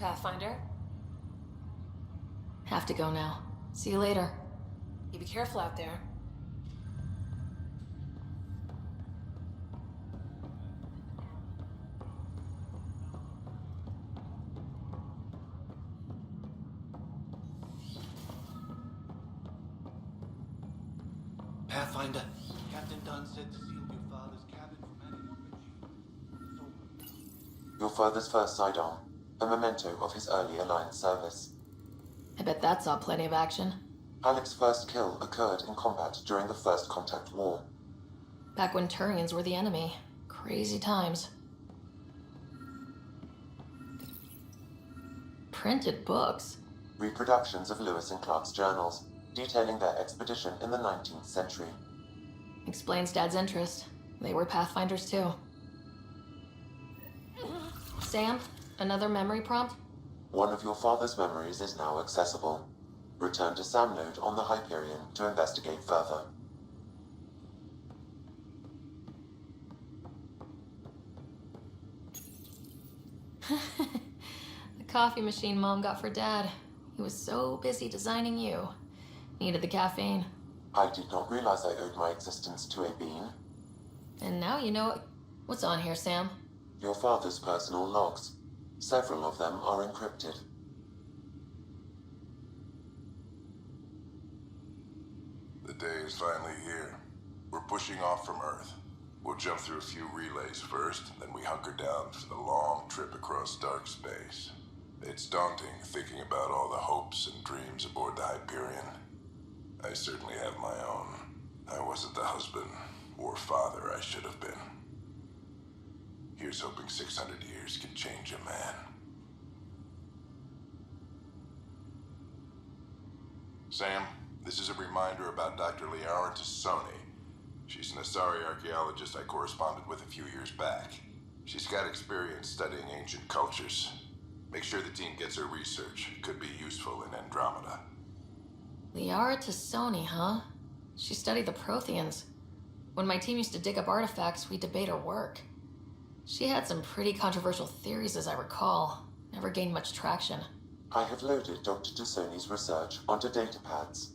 Pathfinder? Have to go now. See you later. You be careful out there. Pathfinder, Captain Dunn said to seal your father's cabin from any Your father's first sidearm, a memento of his early Alliance service. I bet that saw plenty of action. Alec's first kill occurred in combat during the First Contact War. Back when Turians were the enemy. Crazy times. Printed books? Reproductions of Lewis and Clark's journals, detailing their expedition in the 19th century. Explains Dad's interest. They were Pathfinders too. Sam, another memory prompt? One of your father's memories is now accessible. Return to Sam Node on the Hyperion to investigate further. The coffee machine Mom got for Dad. He was so busy designing you. Needed the caffeine. I did not realize I owed my existence to a bean. And now you know what's on here, Sam. Your father's personal logs. Several of them are encrypted. The day is finally here. We're pushing off from Earth. We'll jump through a few relays first, then we hunker down for the long trip across dark space. It's daunting thinking about all the hopes and dreams aboard the Hyperion. I certainly have my own. I wasn't the husband or father I should have been. Here's hoping 600 years can change a man. Sam, this is a reminder about Dr. Liara Tassoni. She's an Asari archaeologist I corresponded with a few years back. She's got experience studying ancient cultures. Make sure the team gets her research. Could be useful in Andromeda. Liara Tassoni, huh? She studied the Protheans. When my team used to dig up artifacts, we'd debate her work. She had some pretty controversial theories, as I recall. Never gained much traction. I have loaded Dr. Tassoni's research onto datapads.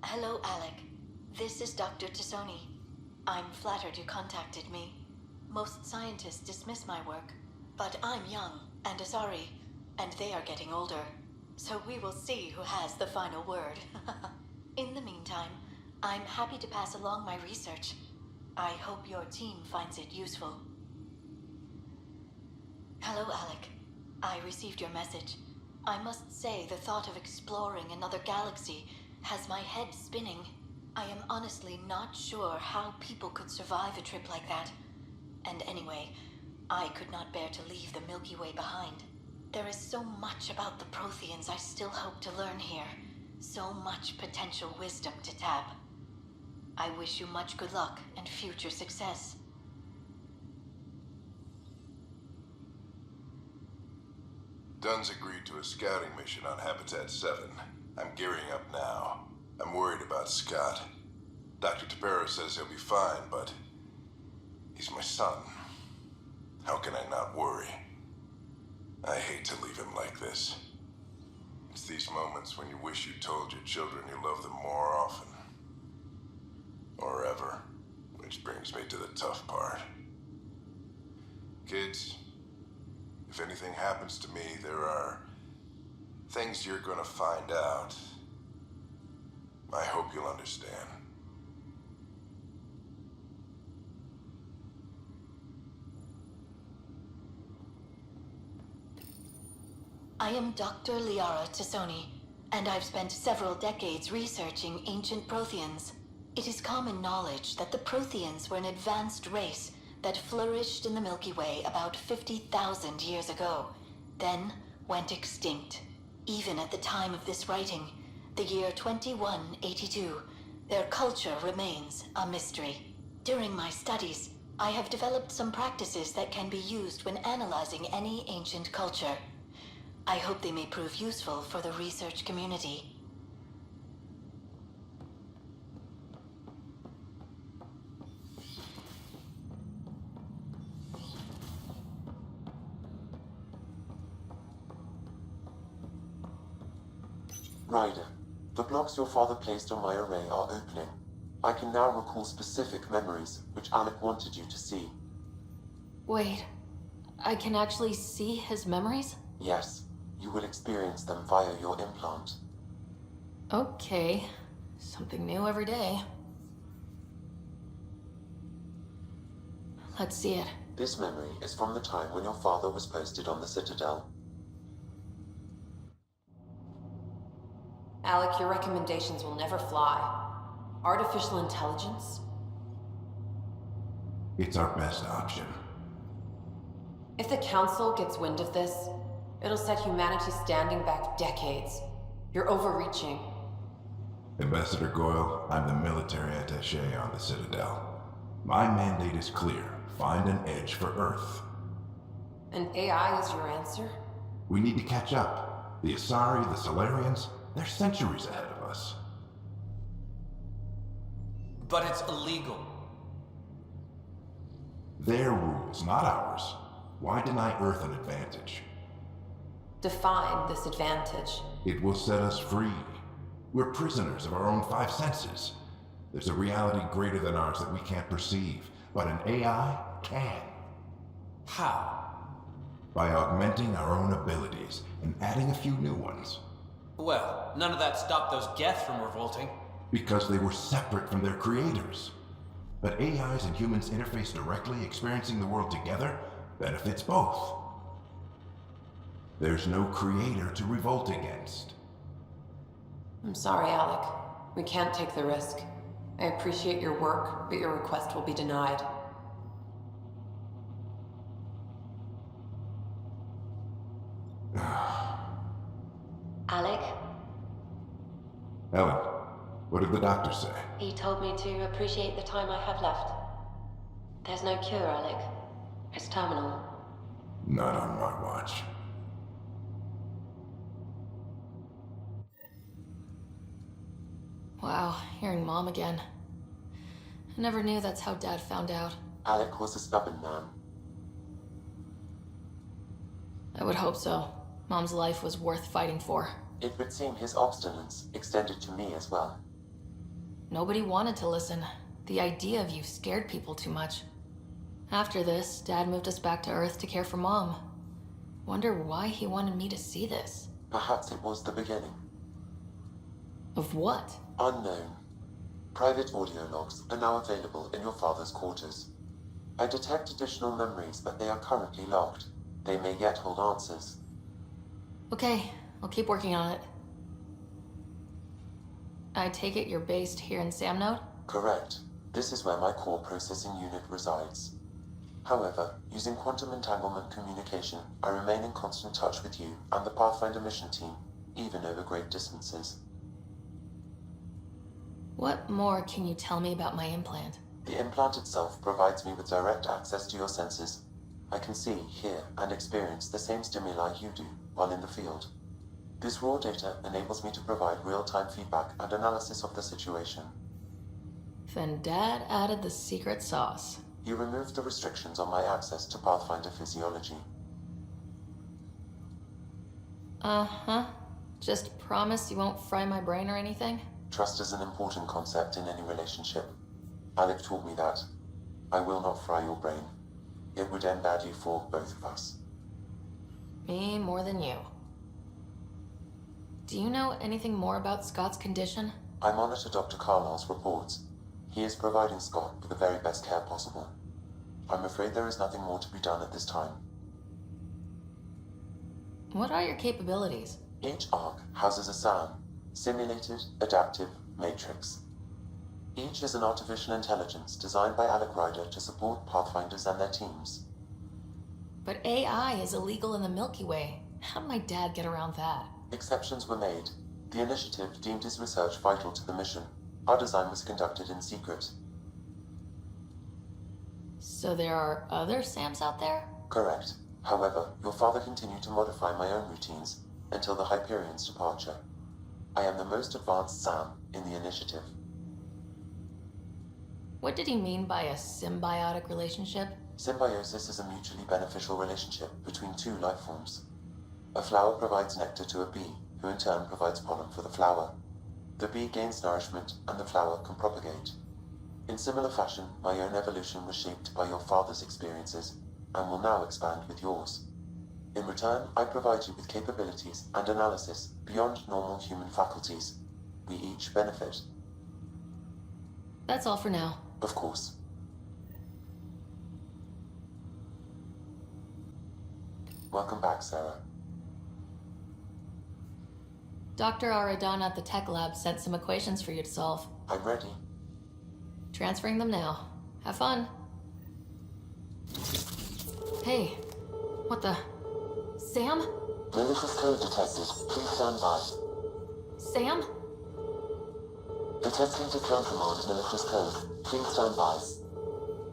Hello, Alec. This is Dr. Tassoni. I'm flattered you contacted me. Most scientists dismiss my work, but I'm young and Asari, and they are getting older. So we will see who has the final word. In the meantime, I'm happy to pass along my research. I hope your team finds it useful. Hello, Alec. I received your message. I must say the thought of exploring another galaxy has my head spinning. I am honestly not sure how people could survive a trip like that. And anyway, I could not bear to leave the Milky Way behind. There is so much about the Protheans I still hope to learn here. So much potential wisdom to tap. I wish you much good luck and future success. Dunn's agreed to a scouting mission on Habitat 7. I'm gearing up now. I'm worried about Scott. Dr. Tapera says he'll be fine, but he's my son. How can I not worry? I hate to leave him like this. It's these moments when you wish you told your children you love them more often. Or ever. Which brings me to the tough part. Kids, if anything happens to me, there are things you're gonna find out. I hope you'll understand. I am Dr. Liara Tassoni, and I've spent several decades researching ancient Protheans. It is common knowledge that the Protheans were an advanced race that flourished in the Milky Way about 50,000 years ago, then went extinct. Even at the time of this writing, the year 2182, their culture remains a mystery. During my studies, I have developed some practices that can be used when analyzing any ancient culture. I hope they may prove useful for the research community. Ryder, the blocks your father placed on my array are opening. I can now recall specific memories, which Alec wanted you to see. Wait, I can actually see his memories? Yes, you will experience them via your implant. Okay, something new every day. Let's see it. This memory is from the time when your father was posted on the Citadel. Alec, your recommendations will never fly. Artificial intelligence? It's our best option. If the Council gets wind of this, it'll set humanity standing back decades. You're overreaching. Ambassador Goyle, I'm the military attaché on the Citadel. My mandate is clear. Find an edge for Earth. And AI is your answer? We need to catch up. The Asari, the Solarians, they're centuries ahead of us. But it's illegal. Their rules, not ours. Why deny Earth an advantage? Define this advantage. It will set us free. We're prisoners of our own five senses. There's a reality greater than ours that we can't perceive, but an AI can. How? By augmenting our own abilities and adding a few new ones. Well, none of that stopped those Geth from revolting. Because they were separate from their creators. But AIs and humans interface directly, experiencing the world together, benefits both. There's no creator to revolt against. I'm sorry, Alec. We can't take the risk. I appreciate your work, but your request will be denied. Alec, Ellen, what did the doctor say? he told me to appreciate the time I have left. There's no cure, Alec. It's terminal. Not on my watch. Wow, hearing Mom again. I never knew that's how Dad found out. Alec was a stubborn man. I would hope so. Mom's life was worth fighting for. It would seem his obstinance extended to me as well. Nobody wanted to listen. The idea of you scared people too much. After this, Dad moved us back to Earth to care for Mom. Wonder why he wanted me to see this. Perhaps it was the beginning. Of what? Unknown. Private audio logs are now available in your father's quarters. I detect additional memories, but they are currently locked. They may yet hold answers. Okay, I'll keep working on it. I take it you're based here in Samnode? Correct. This is where my core processing unit resides. However, using quantum entanglement communication, I remain in constant touch with you and the Pathfinder mission team, even over great distances. What more can you tell me about my implant? The implant itself provides me with direct access to your senses. I can see, hear, and experience the same stimuli you do while in the field. This raw data enables me to provide real-time feedback and analysis of the situation. Then Dad added the secret sauce. You removed the restrictions on my access to Pathfinder physiology. Uh-huh. Just promise you won't fry my brain or anything? Trust is an important concept in any relationship. Alec taught me that. I will not fry your brain. It would end badly for both of us. Me more than you. Do you know anything more about Scott's condition? I monitor Dr. Carlisle's reports. He is providing Scott with the very best care possible. I'm afraid there is nothing more to be done at this time. What are your capabilities? Each arc houses a SAM, Simulated Adaptive Matrix. Each is an artificial intelligence designed by Alec Ryder to support Pathfinders and their teams. But AI is illegal in the Milky Way. How'd my dad get around that? Exceptions were made. The initiative deemed his research vital to the mission. Our design was conducted in secret. So there are other SAMs out there? Correct. However, your father continued to modify my own routines until the Hyperion's departure. I am the most advanced SAM in the initiative. What did he mean by a symbiotic relationship? Symbiosis is a mutually beneficial relationship between two life forms. A flower provides nectar to a bee, who in turn provides pollen for the flower. The bee gains nourishment, and the flower can propagate. In similar fashion, my own evolution was shaped by your father's experiences, and will now expand with yours. In return, I provide you with capabilities and analysis beyond normal human faculties. We each benefit. That's all for now. Of course. Welcome back, Sarah. Dr. Aradana at the tech lab sent some equations for you to solve. I'm ready. Transferring them now. Have fun. Hey, what the... Sam? Malicious code detected. Please stand by. Sam? Attempting to countermand malicious code. Please stand by.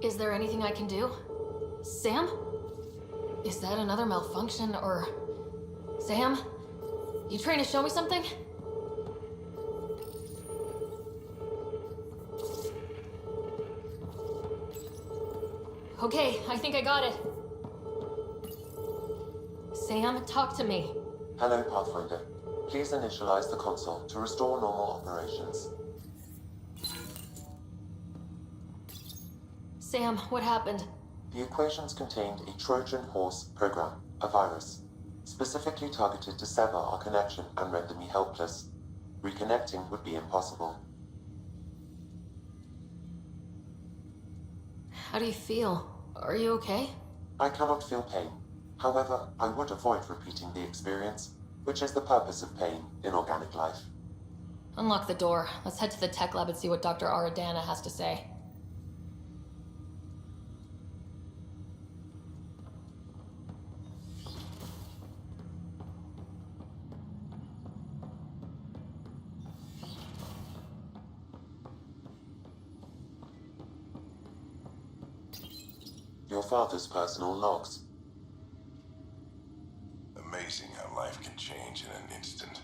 Is there anything I can do? Sam? Is that another malfunction, or... Sam? You trying to show me something? Okay, I think I got it. Sam, talk to me. Hello, Pathfinder. Please initialize the console to restore normal operations. Sam, what happened? The equations contained a Trojan horse program, a virus, specifically targeted to sever our connection and render me helpless. Reconnecting would be impossible. How do you feel? Are you okay? I cannot feel pain. However, I would avoid repeating the experience, which is the purpose of pain in organic life. Unlock the door. Let's head to the tech lab and see what Dr. Aradana has to say. Your father's personal logs. Amazing how life can change in an instant.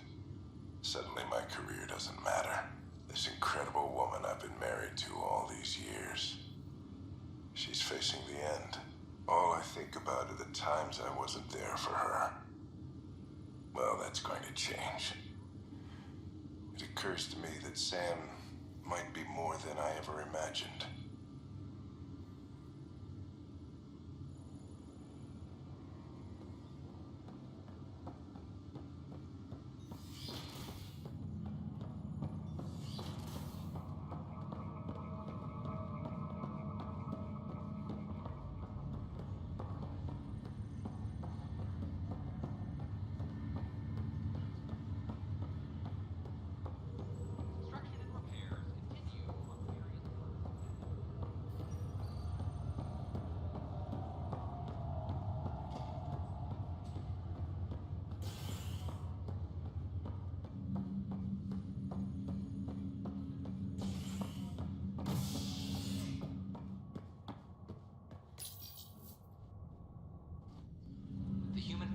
Suddenly my career doesn't matter. This incredible woman I've been married to all these years. She's facing the end. All I think about are the times I wasn't there for her. Well, that's going to change. It occurs to me that Sam might be more than I ever imagined.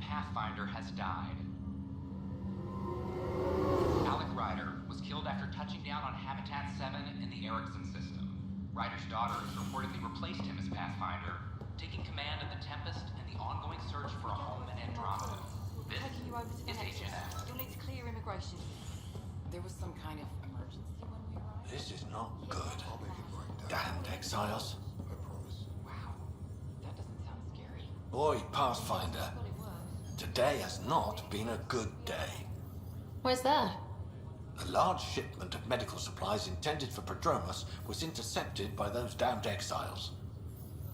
Pathfinder has died. Alec Ryder was killed after touching down on Habitat 7 in the Erickson system. Ryder's daughter has reportedly replaced him as Pathfinder, taking command of the Tempest and the ongoing search for a home in Andromeda. This Taking you over to the is Nexus. Agent F. You'll need to clear immigration. There was some kind of emergency when we arrived. This is not good. Damned exiles. Wow, that doesn't sound scary. Boy, Pathfinder, Well, it was. today has not been a good day. Why's that? A large shipment of medical supplies intended for Prodromus was intercepted by those damned exiles.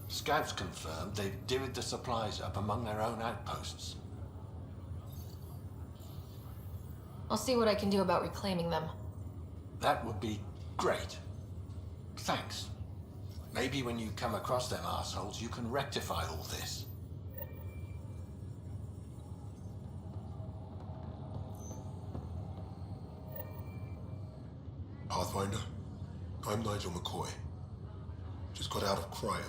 Scouts confirmed they've divvied the supplies up among their own outposts. I'll see what I can do about reclaiming them. That would be great. Thanks. Maybe when you come across them assholes, you can rectify all this. Pathfinder, I'm Nigel McCoy. Just got out of cryo.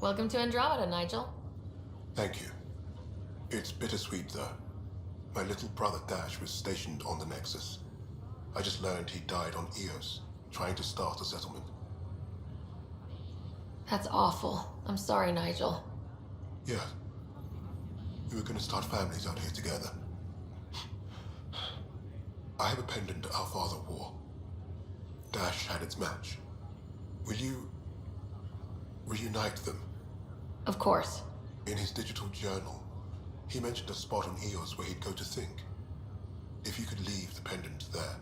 Welcome to Andromeda, Nigel. Thank you. It's bittersweet, though. My little brother Dash was stationed on the Nexus. I just learned he died on Eos, trying to start a settlement. That's awful. I'm sorry, Nigel. Yeah. We were gonna start families out here together. I have a pendant our father wore. Dash had its match. Will you reunite them? Of course. In his digital journal, he mentioned a spot on Eos where he'd go to think. If you could leave the pendant there,